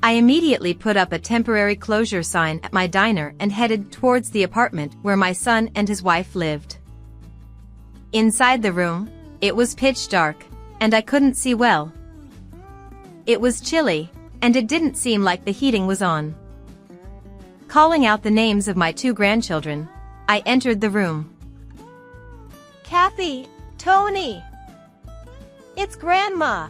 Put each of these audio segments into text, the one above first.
I immediately put up a temporary closure sign at my diner and headed towards the apartment where my son and his wife lived. Inside the room, it was pitch dark, and I couldn't see well. It was chilly, and it didn't seem like the heating was on. Calling out the names of my 2 grandchildren, I entered the room. Kathy, Tony. It's Grandma.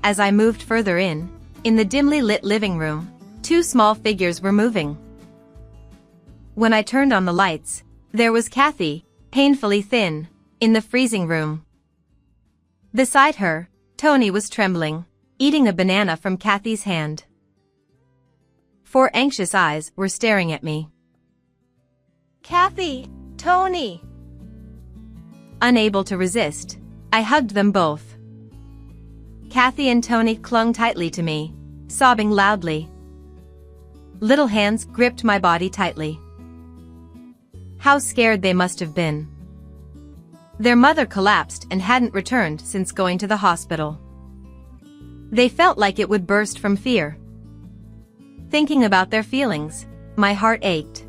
As I moved further in the dimly lit living room, 2 small figures were moving. When I turned on the lights, there was Kathy, painfully thin, in the freezing room. Beside her, Tony was trembling, eating a banana from Kathy's hand. 4 anxious eyes were staring at me. Kathy, Tony. Unable to resist, I hugged them both. Kathy and Tony clung tightly to me, sobbing loudly. Little hands gripped my body tightly. How scared they must have been. Their mother collapsed and hadn't returned since going to the hospital. They felt like it would burst from fear. Thinking about their feelings, my heart ached.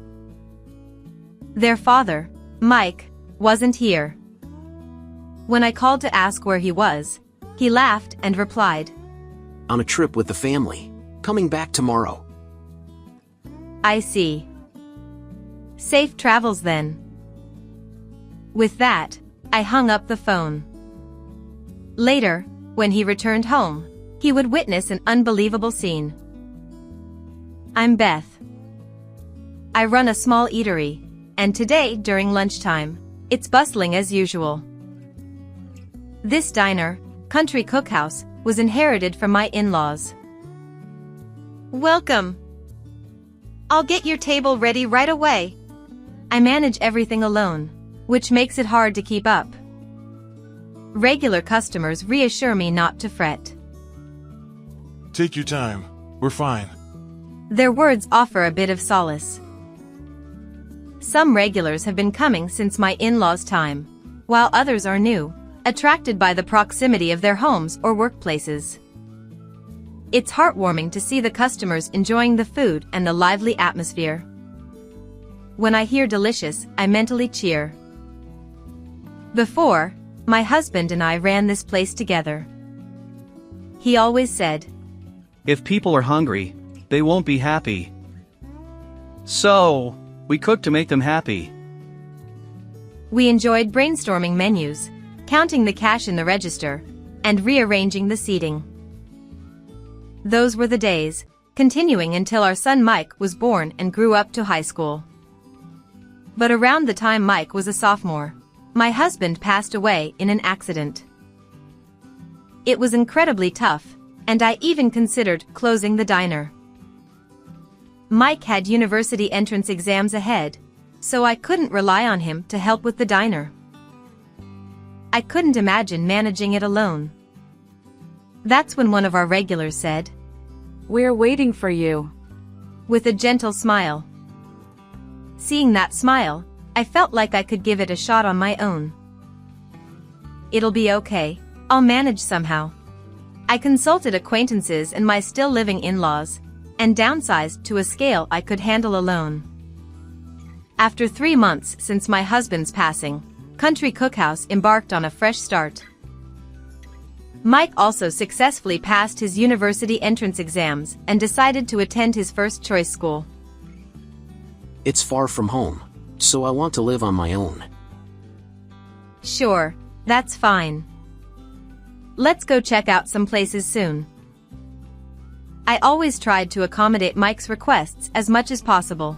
Their father, Mike, wasn't here. When I called to ask where he was, he laughed and replied, "On a trip with the family. Coming back tomorrow." "I see. Safe travels then." With that, I hung up the phone. Later, when he returned home, he would witness an unbelievable scene. I'm Beth. I run a small eatery, and today during lunchtime, it's bustling as usual. This diner, Country Cookhouse, was inherited from my in-laws. Welcome. I'll get your table ready right away. I manage everything alone, which makes it hard to keep up. Regular customers reassure me not to fret. Take your time. We're fine. Their words offer a bit of solace. Some regulars have been coming since my in-laws' time, while others are new, attracted by the proximity of their homes or workplaces. It's heartwarming to see the customers enjoying the food and the lively atmosphere. When I hear delicious, I mentally cheer. Before, my husband and I ran this place together. He always said, "If people are hungry, they won't be happy. So, we cook to make them happy." We enjoyed brainstorming menus, counting the cash in the register, and rearranging the seating. Those were the days, continuing until our son Mike was born and grew up to high school. But around the time Mike was a sophomore, my husband passed away in an accident. It was incredibly tough, and I even considered closing the diner. Mike had university entrance exams ahead, so I couldn't rely on him to help with the diner. I couldn't imagine managing it alone. That's when one of our regulars said, "We're waiting for you," with a gentle smile. Seeing that smile, I felt like I could give it a shot on my own. "It'll be okay, I'll manage somehow." I consulted acquaintances and my still living in-laws, and downsized to a scale I could handle alone. After 3 months since my husband's passing, Country Cookhouse embarked on a fresh start. Mike also successfully passed his university entrance exams and decided to attend his first choice school. It's far from home, so I want to live on my own. Sure, that's fine. Let's go check out some places soon. I always tried to accommodate Mike's requests as much as possible.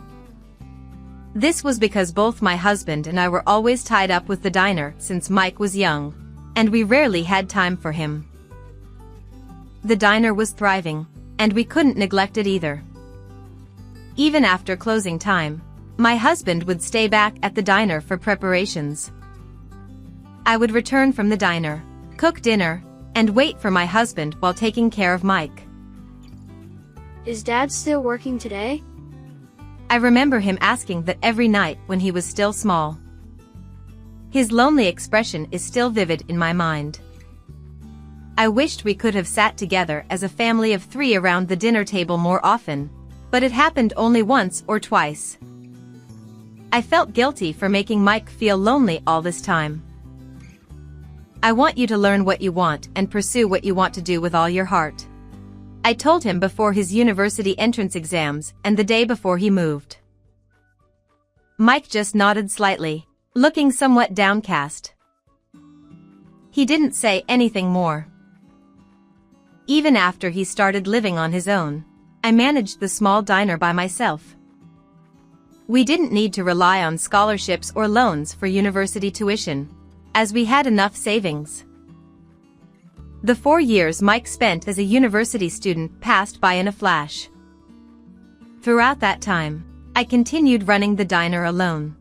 This was because both my husband and I were always tied up with the diner since Mike was young, and we rarely had time for him. The diner was thriving, and we couldn't neglect it either. Even after closing time, my husband would stay back at the diner for preparations. I would return from the diner, cook dinner, and wait for my husband while taking care of Mike. Is Dad still working today? I remember him asking that every night when he was still small. His lonely expression is still vivid in my mind. I wished we could have sat together as a family of 3 around the dinner table more often, but it happened only once or twice. I felt guilty for making Mike feel lonely all this time. I want you to learn what you want and pursue what you want to do with all your heart. I told him before his university entrance exams and the day before he moved. Mike just nodded slightly, looking somewhat downcast. He didn't say anything more. Even after he started living on his own, I managed the small diner by myself. We didn't need to rely on scholarships or loans for university tuition, as we had enough savings. The 4 years Mike spent as a university student passed by in a flash. Throughout that time, I continued running the diner alone.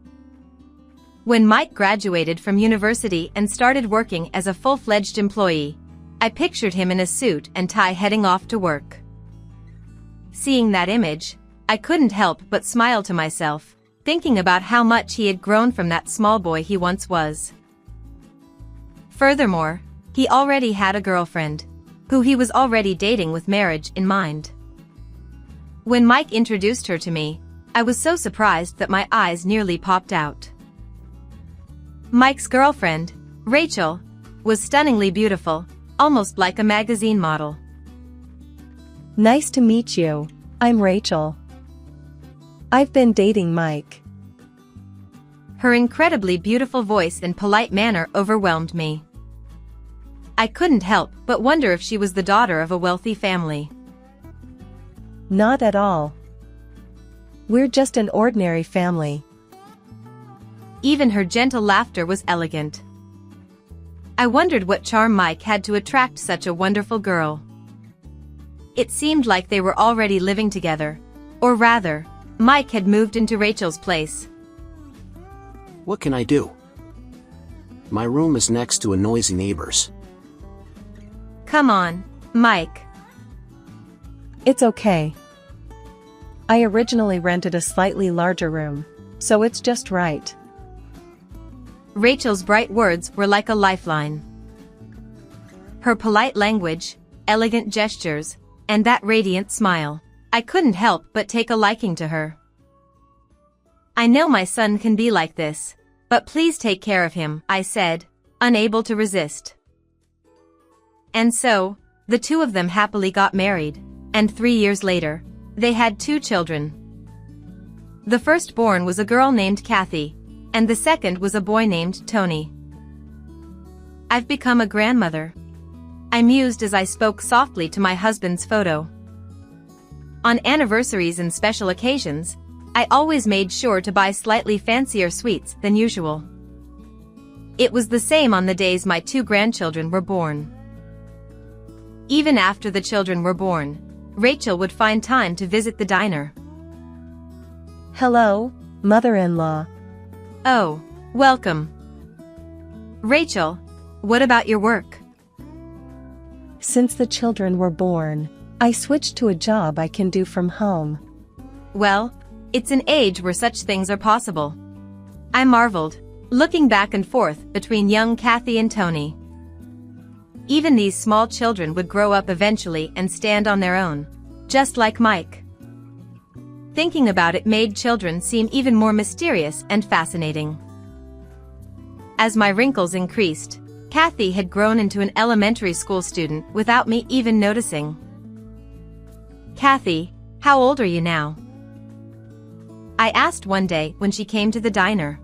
When Mike graduated from university and started working as a full-fledged employee, I pictured him in a suit and tie heading off to work. Seeing that image, I couldn't help but smile to myself, thinking about how much he had grown from that small boy he once was. Furthermore, he already had a girlfriend, who he was already dating with marriage in mind. When Mike introduced her to me, I was so surprised that my eyes nearly popped out. Mike's girlfriend, Rachel, was stunningly beautiful, almost like a magazine model. Nice to meet you. I'm Rachel. I've been dating Mike. Her incredibly beautiful voice and polite manner overwhelmed me. I couldn't help but wonder if she was the daughter of a wealthy family. Not at all. We're just an ordinary family. Even her gentle laughter was elegant. I wondered what charm Mike had to attract such a wonderful girl. It seemed like they were already living together, or rather, Mike had moved into Rachel's place. What can I do? My room is next to a noisy neighbor's. Come on, Mike. It's okay. I originally rented a slightly larger room, so it's just right. Rachel's bright words were like a lifeline. Her polite language, elegant gestures, and that radiant smile, I couldn't help but take a liking to her. I know my son can be like this, but please take care of him, I said, unable to resist. And so, the 2 of them happily got married, and 3 years later, they had 2 children. The firstborn was a girl named Kathy, and the second was a boy named Tony. I've become a grandmother. I mused as I spoke softly to my husband's photo. On anniversaries and special occasions, I always made sure to buy slightly fancier sweets than usual. It was the same on the days my 2 grandchildren were born. Even after the children were born, Rachel would find time to visit the diner. Hello, mother-in-law. Oh, welcome. Rachel, what about your work? Since the children were born, I switched to a job I can do from home. Well, it's an age where such things are possible. I marveled, looking back and forth between young Kathy and Tony. Even these small children would grow up eventually and stand on their own, just like Mike. Thinking about it made children seem even more mysterious and fascinating. As my wrinkles increased, Kathy had grown into an elementary school student without me even noticing. Kathy, how old are you now? I asked one day when she came to the diner.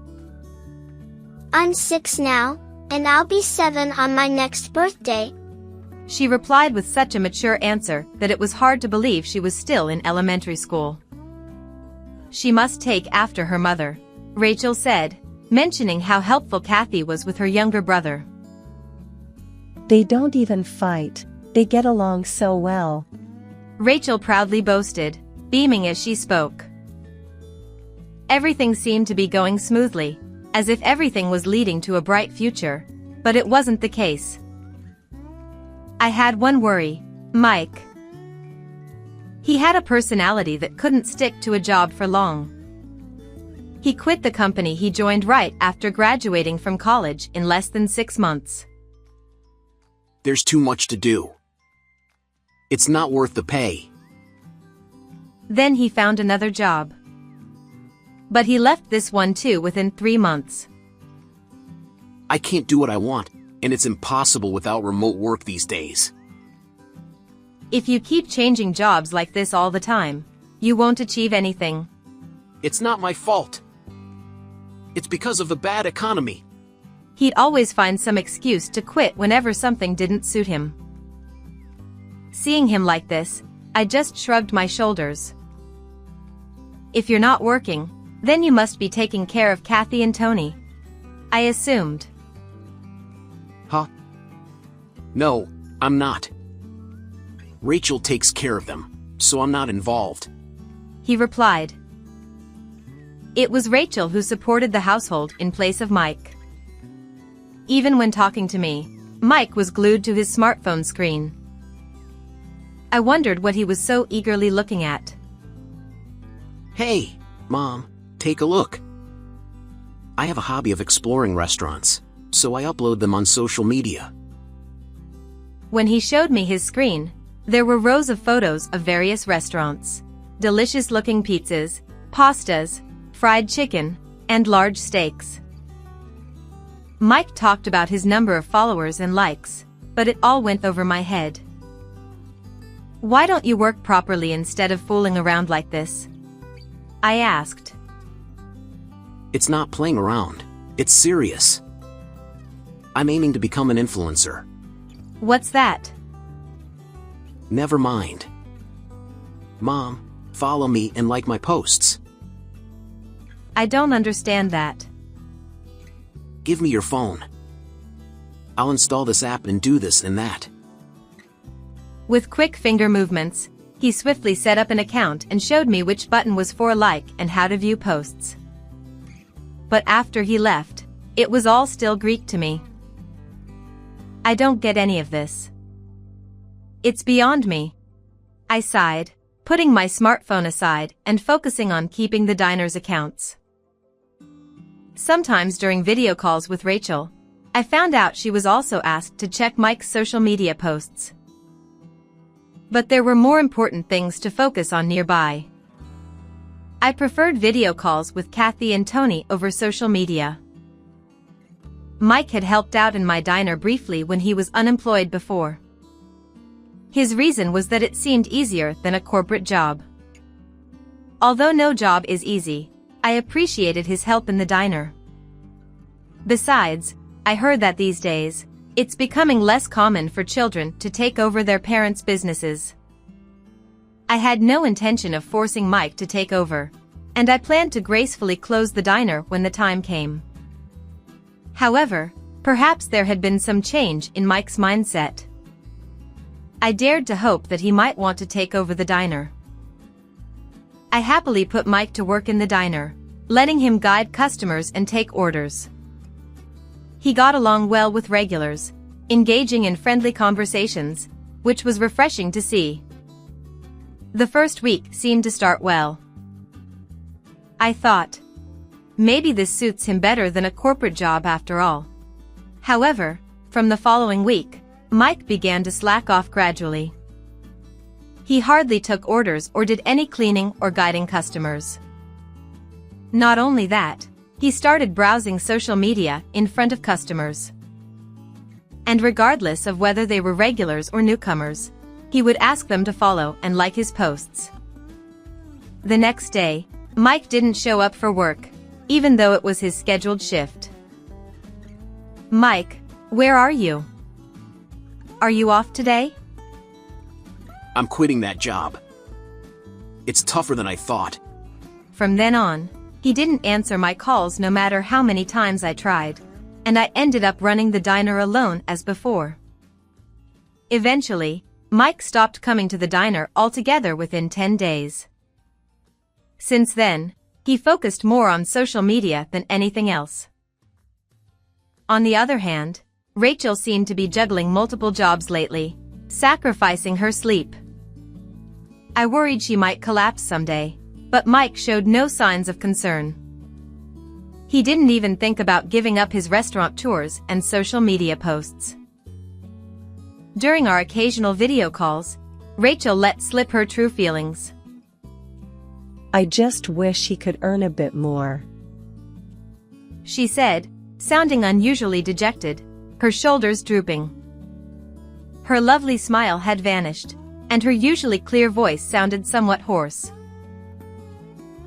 I'm 6 now, and I'll be 7 on my next birthday. She replied with such a mature answer that it was hard to believe she was still in elementary school. She must take after her mother, Rachel said, mentioning how helpful Kathy was with her younger brother. They don't even fight, they get along so well. Rachel proudly boasted, beaming as she spoke. Everything seemed to be going smoothly, as if everything was leading to a bright future, but it wasn't the case. I had one worry, Mike. He had a personality that couldn't stick to a job for long. He quit the company he joined right after graduating from college in less than 6 months. There's too much to do. It's not worth the pay. Then he found another job. But he left this one too within 3 months. I can't do what I want, and it's impossible without remote work these days. If you keep changing jobs like this all the time, you won't achieve anything. It's not my fault. It's because of the bad economy. He'd always find some excuse to quit whenever something didn't suit him. Seeing him like this, I just shrugged my shoulders. If you're not working, then you must be taking care of Kathy and Tony, I assumed. Huh? No, I'm not. Rachel takes care of them, so I'm not involved. He replied. It was Rachel who supported the household in place of Mike. Even when talking to me, Mike was glued to his smartphone screen. I wondered what he was so eagerly looking at. Hey, Mom, take a look. I have a hobby of exploring restaurants, so I upload them on social media. When he showed me his screen, there were rows of photos of various restaurants, delicious-looking pizzas, pastas, fried chicken, and large steaks. Mike talked about his number of followers and likes, but it all went over my head. Why don't you work properly instead of fooling around like this? I asked. It's not playing around, it's serious. I'm aiming to become an influencer. What's that? Never mind. Mom, follow me and like my posts. I don't understand that. Give me your phone. I'll install this app and do this and that. With quick finger movements, he swiftly set up an account and showed me which button was for like and how to view posts. But after he left, it was all still Greek to me. I don't get any of this. It's beyond me. I sighed, putting my smartphone aside and focusing on keeping the diner's accounts. Sometimes during video calls with Rachel, I found out she was also asked to check Mike's social media posts. But there were more important things to focus on nearby. I preferred video calls with Kathy and Tony over social media. Mike had helped out in my diner briefly when he was unemployed before. His reason was that it seemed easier than a corporate job. Although no job is easy, I appreciated his help in the diner. Besides, I heard that these days, it's becoming less common for children to take over their parents' businesses. I had no intention of forcing Mike to take over, and I planned to gracefully close the diner when the time came. However, perhaps there had been some change in Mike's mindset. I dared to hope that he might want to take over the diner. I happily put Mike to work in the diner, letting him guide customers and take orders. He got along well with regulars, engaging in friendly conversations, which was refreshing to see. The first week seemed to start well. I thought, maybe this suits him better than a corporate job after all. However, from the following week, Mike began to slack off gradually. He hardly took orders or did any cleaning or guiding customers. Not only that, he started browsing social media in front of customers. And regardless of whether they were regulars or newcomers, he would ask them to follow and like his posts. The next day, Mike didn't show up for work, even though it was his scheduled shift. Mike, where are you? Are you off today? I'm quitting that job. It's tougher than I thought. From then on, he didn't answer my calls no matter how many times I tried, and I ended up running the diner alone as before. Eventually, Mike stopped coming to the diner altogether within 10 days. Since then, he focused more on social media than anything else. On the other hand, Rachel seemed to be juggling multiple jobs lately, sacrificing her sleep. I worried she might collapse someday, but Mike showed no signs of concern. He didn't even think about giving up his restaurant tours and social media posts. During our occasional video calls, Rachel let slip her true feelings. I just wish he could earn a bit more, she said, sounding unusually dejected, her shoulders drooping. Her lovely smile had vanished, and her usually clear voice sounded somewhat hoarse.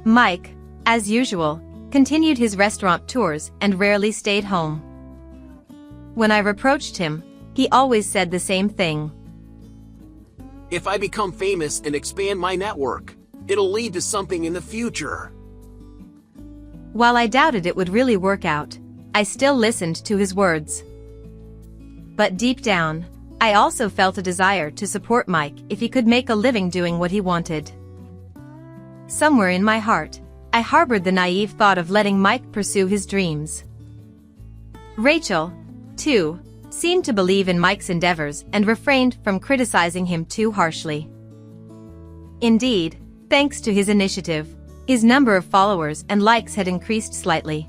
Mike, as usual, continued his restaurant tours and rarely stayed home. When I reproached him, he always said the same thing. If I become famous and expand my network, it'll lead to something in the future. While I doubted it would really work out, I still listened to his words. But deep down, I also felt a desire to support Mike if he could make a living doing what he wanted. Somewhere in my heart, I harbored the naive thought of letting Mike pursue his dreams. Rachel, too, seemed to believe in Mike's endeavors and refrained from criticizing him too harshly. Indeed, thanks to his initiative, his number of followers and likes had increased slightly.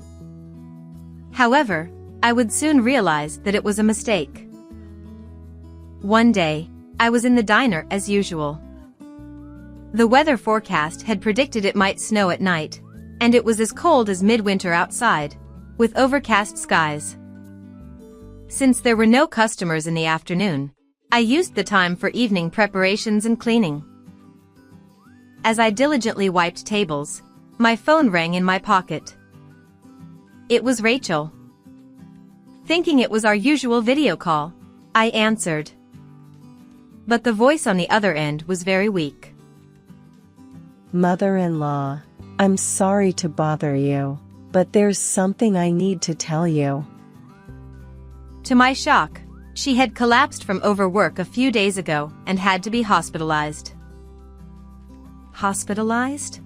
However, I would soon realize that it was a mistake. One day, I was in the diner as usual. The weather forecast had predicted it might snow at night, and it was as cold as midwinter outside, with overcast skies. Since there were no customers in the afternoon, I used the time for evening preparations and cleaning. As I diligently wiped tables, my phone rang in my pocket. It was Rachel. Thinking it was our usual video call, I answered. But the voice on the other end was very weak. Mother-in-law, I'm sorry to bother you, but there's something I need to tell you. To my shock, she had collapsed from overwork a few days ago and had to be hospitalized. Hospitalized?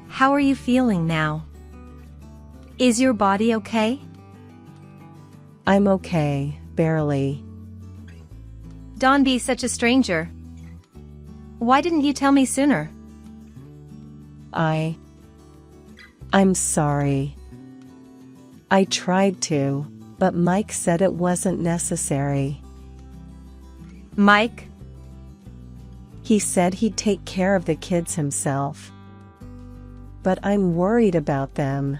How are you feeling now? Is your body okay? I'm okay, barely. Don't be such a stranger. Why didn't you tell me sooner? I'm sorry. I tried to, but Mike said it wasn't necessary. Mike? He said he'd take care of the kids himself. But I'm worried about them.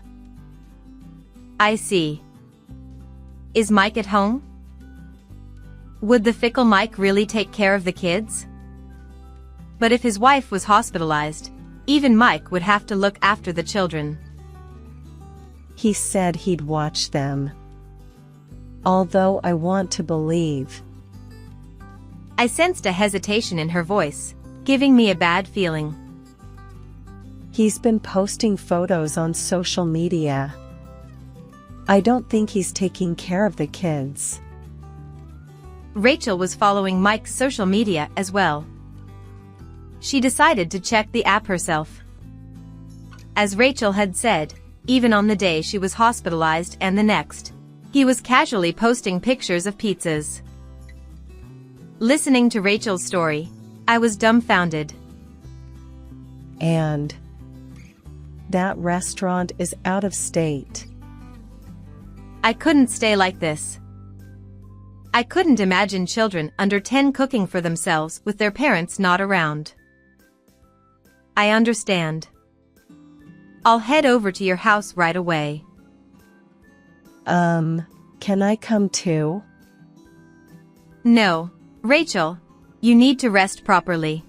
I see. Is Mike at home? Would the fickle Mike really take care of the kids? But if his wife was hospitalized, even Mike would have to look after the children. He said he'd watch them. Although I want to believe. I sensed a hesitation in her voice, giving me a bad feeling. He's been posting photos on social media. I don't think he's taking care of the kids. Rachel was following Mike's social media as well. She decided to check the app herself. As Rachel had said, even on the day she was hospitalized and the next, he was casually posting pictures of pizzas. Listening to Rachel's story, I was dumbfounded. And that restaurant is out of state. I couldn't stay like this. I couldn't imagine children under 10 cooking for themselves with their parents not around. I understand. I'll head over to your house right away. Can I come too? No, Rachel, you need to rest properly.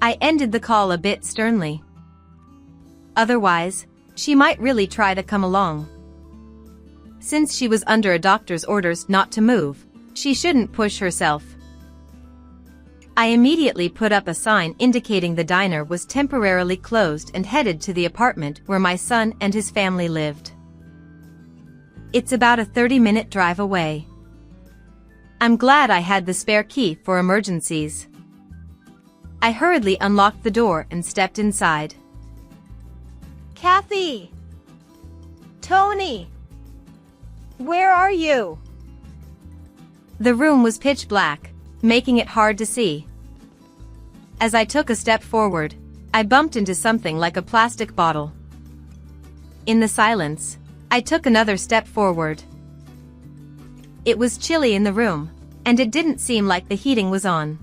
I ended the call a bit sternly. Otherwise, she might really try to come along. Since she was under a doctor's orders not to move, she shouldn't push herself. I immediately put up a sign indicating the diner was temporarily closed and headed to the apartment where my son and his family lived. It's about a 30-minute drive away. I'm glad I had the spare key for emergencies. I hurriedly unlocked the door and stepped inside. Kathy! Tony! Where are you? The room was pitch black, making it hard to see. As I took a step forward, I bumped into something like a plastic bottle. In the silence, I took another step forward. It was chilly in the room, and it didn't seem like the heating was on.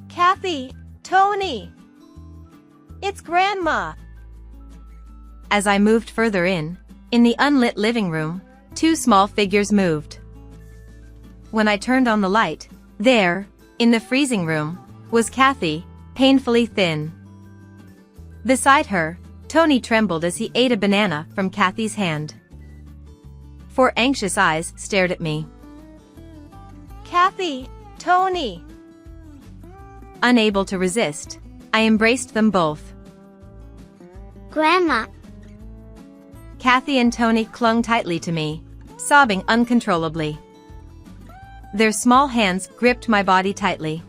Kathy, Tony. It's Grandma. As I moved further in the unlit living room, two small figures moved. When I turned on the light, there, in the freezing room, was Kathy, painfully thin. Beside her, Tony trembled as he ate a banana from Kathy's hand. Four anxious eyes stared at me. Kathy, Tony. Unable to resist, I embraced them both. Grandma. Kathy and Tony clung tightly to me, sobbing uncontrollably. Their small hands gripped my body tightly.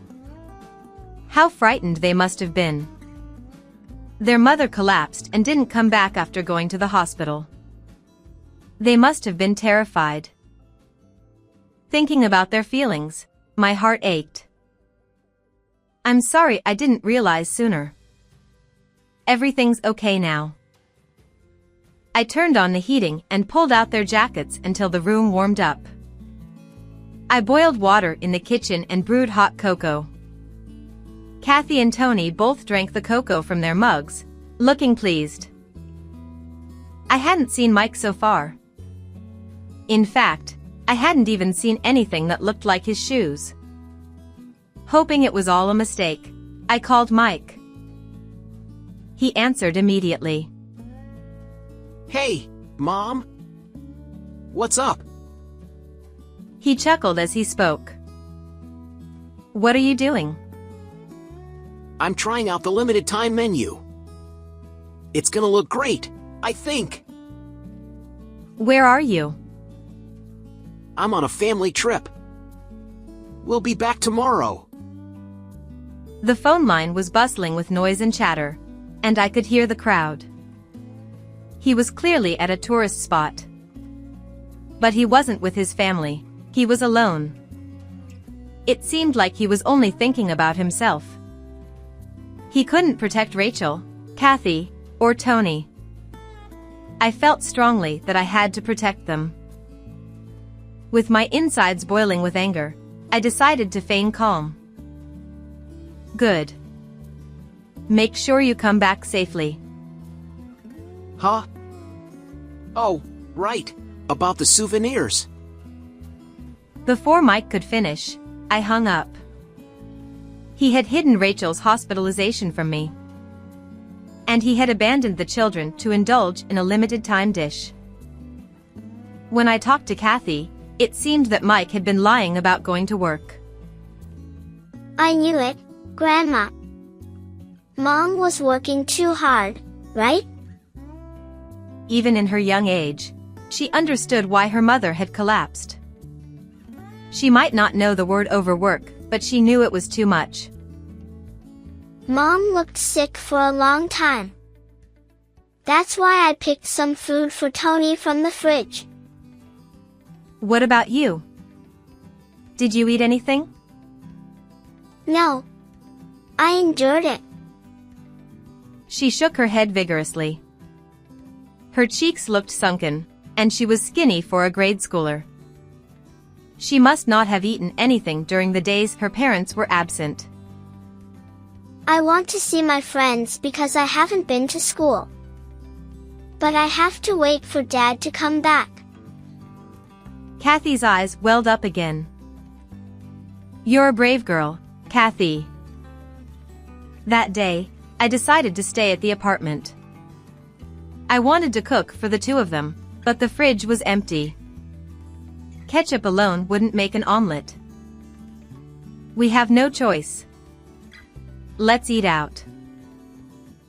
How frightened they must have been. Their mother collapsed and didn't come back after going to the hospital. They must have been terrified. Thinking about their feelings, my heart ached. I'm sorry I didn't realize sooner. Everything's okay now. I turned on the heating and pulled out their jackets until the room warmed up. I boiled water in the kitchen and brewed hot cocoa. Kathy and Tony both drank the cocoa from their mugs, looking pleased. I hadn't seen Mike so far. In fact, I hadn't even seen anything that looked like his shoes. Hoping it was all a mistake, I called Mike. He answered immediately. Hey, Mom. What's up? He chuckled as he spoke. What are you doing? I'm trying out the limited time menu. It's gonna look great, I think. Where are you? I'm on a family trip. We'll be back tomorrow. The phone line was bustling with noise and chatter, and I could hear the crowd. He was clearly at a tourist spot. But he wasn't with his family, he was alone. It seemed like he was only thinking about himself. He couldn't protect Rachel, Kathy, or Tony. I felt strongly that I had to protect them. With my insides boiling with anger, I decided to feign calm. Good. Make sure you come back safely. Huh? Oh, right. About the souvenirs. Before Mike could finish, I hung up. He had hidden Rachel's hospitalization from me. And he had abandoned the children to indulge in a limited-time dish. When I talked to Kathy, it seemed that Mike had been lying about going to work. I knew it, Grandma. Mom was working too hard, right? Even in her young age, she understood why her mother had collapsed. She might not know the word overwork, but she knew it was too much. Mom looked sick for a long time. That's why I picked some food for Tony from the fridge. What about you? Did you eat anything? No. I endured it. She shook her head vigorously. Her cheeks looked sunken, and she was skinny for a grade schooler. She must not have eaten anything during the days her parents were absent. I want to see my friends because I haven't been to school. But I have to wait for Dad to come back. Kathy's eyes welled up again. You're a brave girl, Kathy. That day, I decided to stay at the apartment. I wanted to cook for the two of them, but the fridge was empty. Ketchup alone wouldn't make an omelet. We have no choice. Let's eat out.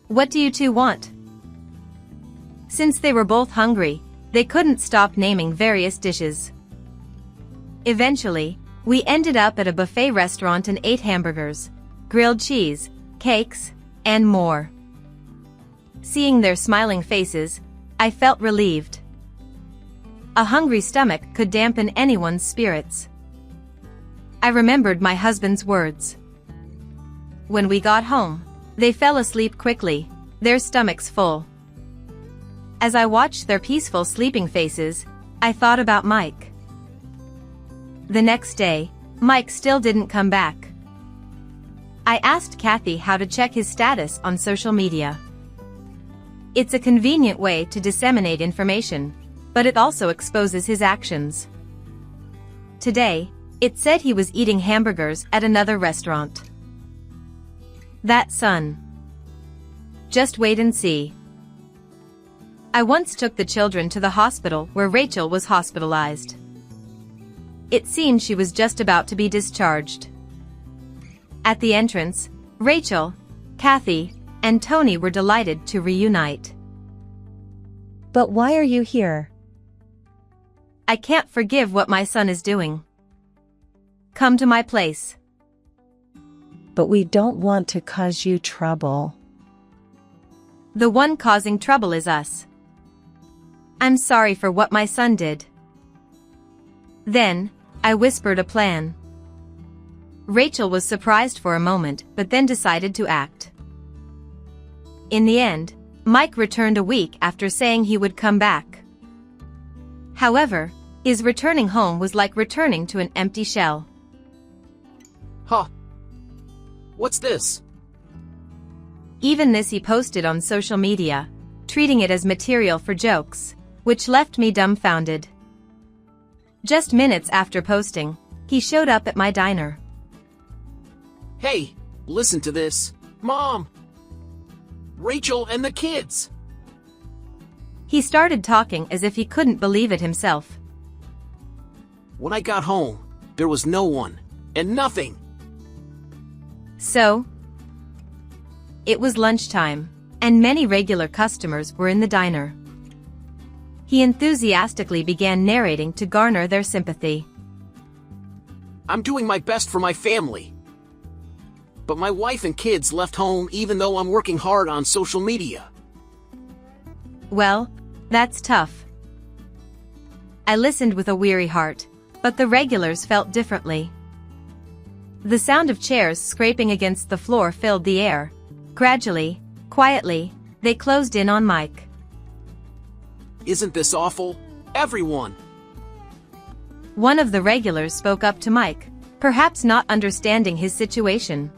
What do you two want? Since they were both hungry, they couldn't stop naming various dishes. Eventually, we ended up at a buffet restaurant and ate hamburgers, grilled cheese, cakes, and more. Seeing their smiling faces, I felt relieved. A hungry stomach could dampen anyone's spirits. I remembered my husband's words. When we got home, they fell asleep quickly, their stomachs full. As I watched their peaceful sleeping faces, I thought about Mike. The next day, Mike still didn't come back. I asked Kathy how to check his status on social media. It's a convenient way to disseminate information, but it also exposes his actions. Today, it said he was eating hamburgers at another restaurant. That son. Just wait and see. I once took the children to the hospital where Rachel was hospitalized. It seemed she was just about to be discharged. At the entrance, Rachel, Kathy, and Tony were delighted to reunite. But why are you here? I can't forgive what my son is doing. Come to my place. But we don't want to cause you trouble. The one causing trouble is us. I'm sorry for what my son did. Then, I whispered a plan. Rachel was surprised for a moment, but then decided to act. In the end, Mike returned a week after saying he would come back. However, his returning home was like returning to an empty shell. Huh. What's this? Even this he posted on social media, treating it as material for jokes, which left me dumbfounded. Just minutes after posting, he showed up at my diner. Hey, listen to this. Mom! Rachel and the kids! He started talking as if he couldn't believe it himself. When I got home, there was no one, and nothing. So, it was lunchtime, and many regular customers were in the diner. He enthusiastically began narrating to garner their sympathy. I'm doing my best for my family. But my wife and kids left home even though I'm working hard on social media. Well, that's tough. I listened with a weary heart, but the regulars felt differently. The sound of chairs scraping against the floor filled the air. Gradually, quietly, they closed in on Mike. Isn't this awful? Everyone! One of the regulars spoke up to Mike, perhaps not understanding his situation.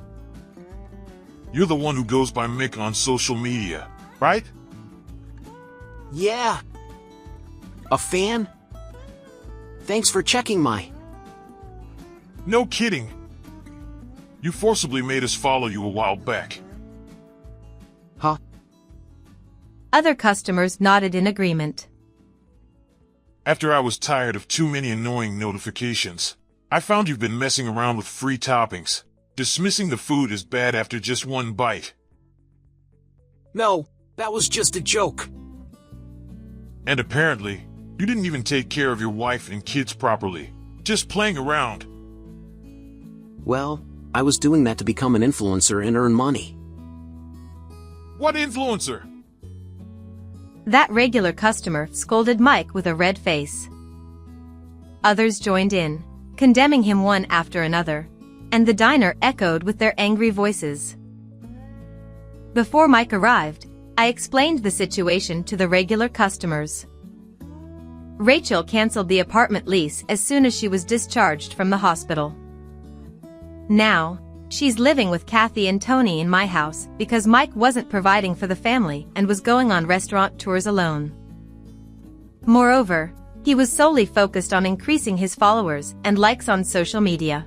You're the one who goes by Mick on social media, right? Yeah. A fan? Thanks for checking my... No kidding. You forcibly made us follow you a while back. Huh? Other customers nodded in agreement. After I was tired of too many annoying notifications, I found you've been messing around with free toppings, dismissing the food as bad after just one bite. No, that was just a joke. And apparently, you didn't even take care of your wife and kids properly, just playing around. Well, I was doing that to become an influencer and earn money. What influencer? That regular customer scolded Mike with a red face. Others joined in, condemning him one after another, and the diner echoed with their angry voices. Before Mike arrived, I explained the situation to the regular customers. Rachel canceled the apartment lease as soon as she was discharged from the hospital. Now, she's living with Kathy and Tony in my house because Mike wasn't providing for the family and was going on restaurant tours alone. Moreover, he was solely focused on increasing his followers and likes on social media.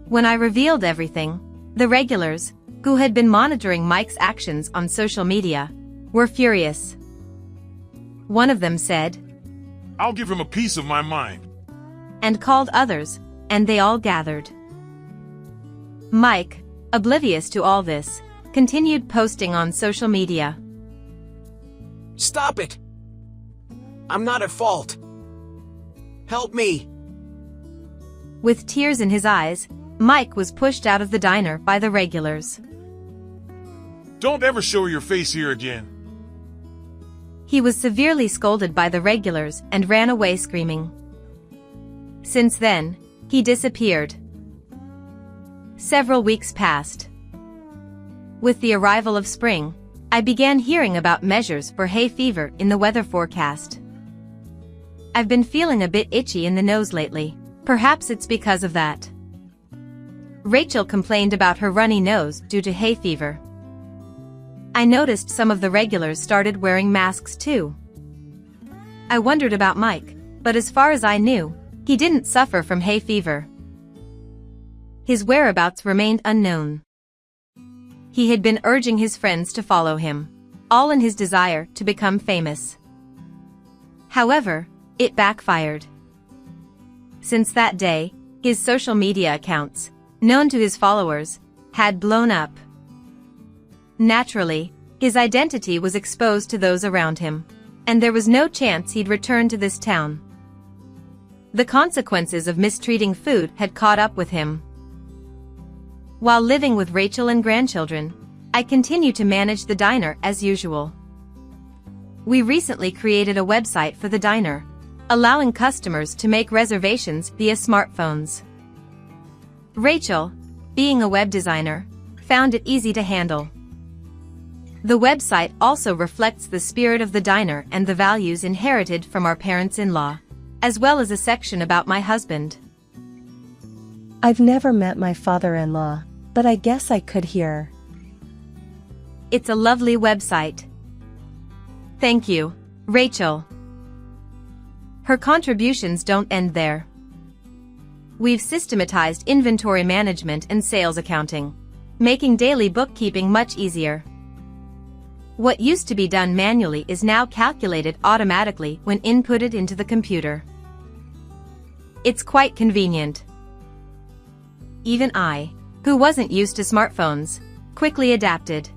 When I revealed everything, the regulars, who had been monitoring Mike's actions on social media, were furious. One of them said, I'll give him a piece of my mind. And called others, and they all gathered. Mike, oblivious to all this, continued posting on social media. Stop it! I'm not at fault. Help me! With tears in his eyes, Mike was pushed out of the diner by the regulars. Don't ever show your face here again. He was severely scolded by the regulars and ran away screaming. Since then, he disappeared. Several weeks passed. With the arrival of spring, I began hearing about measures for hay fever in the weather forecast. I've been feeling a bit itchy in the nose lately, Perhaps it's because of that. Rachel complained about her runny nose due to hay fever. I noticed some of the regulars started wearing masks too. I wondered about Mike, but as far as I knew, he didn't suffer from hay fever. His whereabouts remained unknown. He had been urging his friends to follow him, all in his desire to become famous. However, it backfired. Since that day, his social media accounts, known to his followers, had blown up. Naturally, his identity was exposed to those around him, and there was no chance he'd return to this town. The consequences of mistreating food had caught up with him. While living with Rachel and grandchildren, I continue to manage the diner as usual. We recently created a website for the diner, allowing customers to make reservations via smartphones. Rachel, being a web designer, found it easy to handle. The website also reflects the spirit of the diner and the values inherited from our parents-in-law, as well as a section about my husband. I've never met my father-in-law, but I guess I could hear. It's a lovely website. Thank you, Rachel. Her contributions don't end there. We've systematized inventory management and sales accounting, making daily bookkeeping much easier. What used to be done manually is now calculated automatically when inputted into the computer. It's quite convenient. Even I, who wasn't used to smartphones, quickly adapted.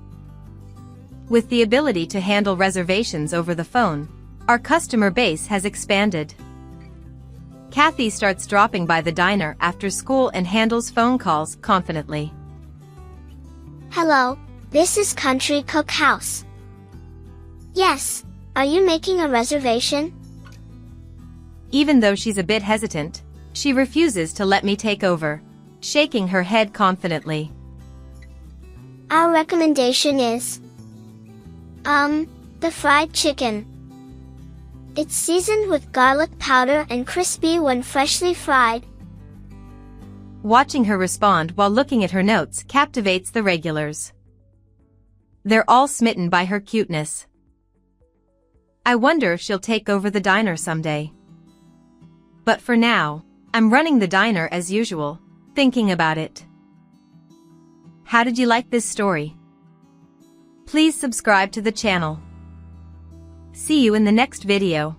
With the ability to handle reservations over the phone, our customer base has expanded. Kathy starts dropping by the diner after school and handles phone calls confidently. Hello, this is Country Cook House. Yes, are you making a reservation? Even though she's a bit hesitant, she refuses to let me take over, shaking her head confidently. Our recommendation is the fried chicken. It's seasoned with garlic powder and crispy when freshly fried. Watching her respond while looking at her notes captivates the regulars. They're all smitten by her cuteness. I wonder if she'll take over the diner someday. But for now, I'm running the diner as usual, thinking about it. How did you like this story? Please subscribe to the channel. See you in the next video.